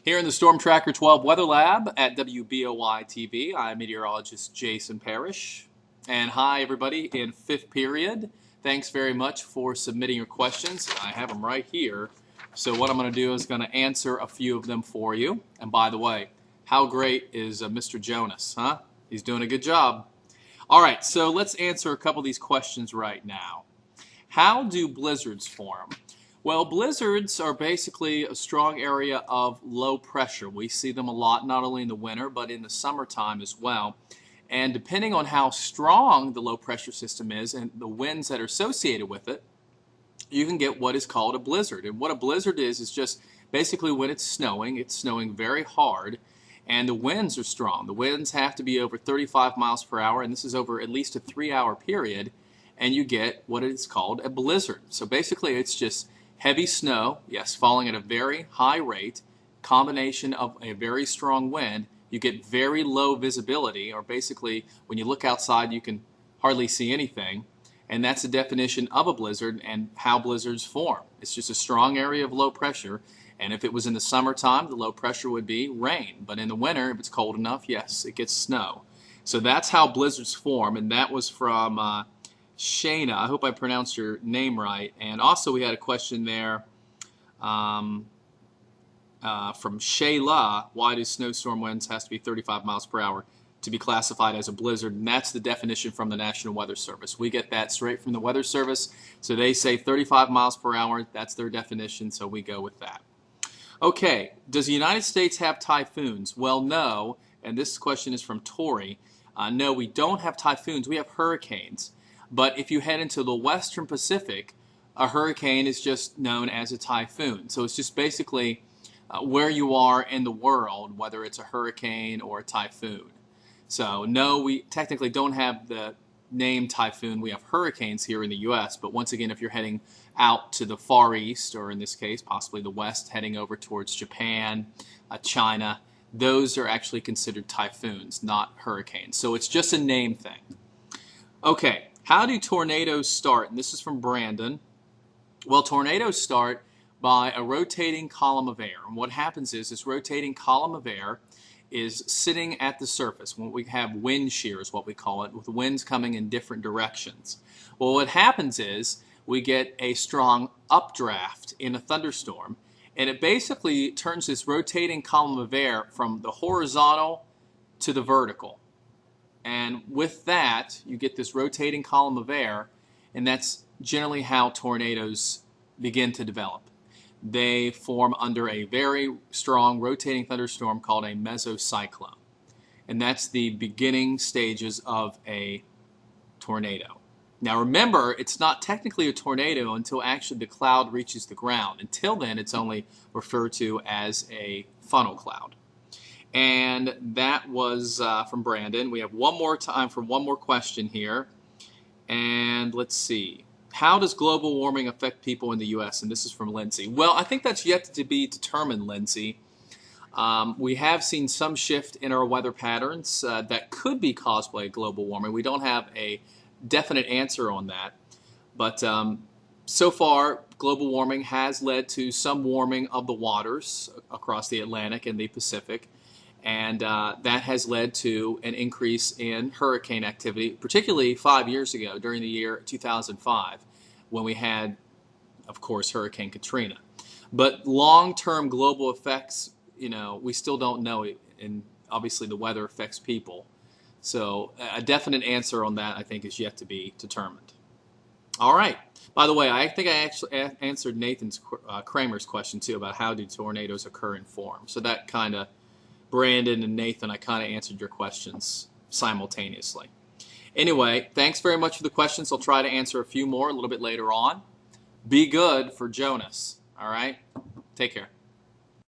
Here in the Storm Tracker 12 Weather Lab at WBOY TV, I'm meteorologist Jason Parrish. And hi, everybody in fifth period. Thanks very much for submitting your questions. I have them right here. So what I'm going to do is going to answer a few of them for you. And by the way, how great is Mr. Jonas, huh? He's doing a good job. All right, so let's answer a couple of these questions right now. How do blizzards form? Well, blizzards are basically a strong area of low pressure. We see them a lot, not only in the winter, but in the summertime as well. And depending on how strong the low pressure system is and the winds that are associated with it, you can get what is called a blizzard. And what a blizzard is just basically when it's snowing very hard, and the winds are strong. The winds have to be over 35 miles per hour, and this is over at least a 3-hour period, and you get what is called a blizzard. So basically it's just heavy snow, yes, falling at a very high rate, combination of a very strong wind. You get very low visibility, or basically when you look outside you can hardly see anything, and that's the definition of a blizzard and how blizzards form. It's just a strong area of low pressure, and if it was in the summertime, the low pressure would be rain, but in the winter, if it's cold enough, yes, it gets snow. So that's how blizzards form, and that was from Shayna, I hope I pronounced your name right. And also we had a question there from Shayla, why do snowstorm winds has to be 35 miles per hour to be classified as a blizzard? And that's the definition from the National Weather Service. We get that straight from the Weather Service. So they say 35 miles per hour, that's their definition, so we go with that. Okay, does the United States have typhoons? Well, no, and this question is from Tori. No, we don't have typhoons, we have hurricanes. But if you head into the western Pacific, a hurricane is just known as a typhoon. So it's just basically where you are in the world, whether it's a hurricane or a typhoon. So no, we technically don't have the name typhoon. We have hurricanes here in the U.S. But once again, if you're heading out to the Far East, or in this case, possibly the West, heading over towards Japan, China, those are actually considered typhoons, not hurricanes. So it's just a name thing. Okay. How do tornadoes start? And this is from Brandon. Well, tornadoes start by a rotating column of air. And what happens is this rotating column of air is sitting at the surface. When we have wind shear is what we call it, with winds coming in different directions. Well, what happens is we get a strong updraft in a thunderstorm, and it basically turns this rotating column of air from the horizontal to the vertical. And with that, you get this rotating column of air, and that's generally how tornadoes begin to develop. They form under a very strong rotating thunderstorm called a mesocyclone. And that's the beginning stages of a tornado. Now remember, it's not technically a tornado until actually the cloud reaches the ground. Until then, it's only referred to as a funnel cloud. And that was from Brandon. We have one more time for one more question here. And let's see. How does global warming affect people in the U.S.? And this is from Lindsay. Well, I think that's yet to be determined, Lindsay. We have seen some shift in our weather patterns that could be caused by global warming. We don't have a definite answer on that. But so far, global warming has led to some warming of the waters across the Atlantic and the Pacific. And that has led to an increase in hurricane activity, particularly 5 years ago during the year 2005, when we had, of course, Hurricane Katrina. But long-term global effects, we still don't know, and obviously the weather affects people. So a definite answer on that, I think, is yet to be determined. All right. By the way, I think I actually answered Nathan's Kramer's question, too, about how do tornadoes occur and form. So that kind of, Brandon and Nathan, I kind of answered your questions simultaneously. Anyway, thanks very much for the questions. I'll try to answer a few more a little bit later on. Be good for Jonas. All right? Take care.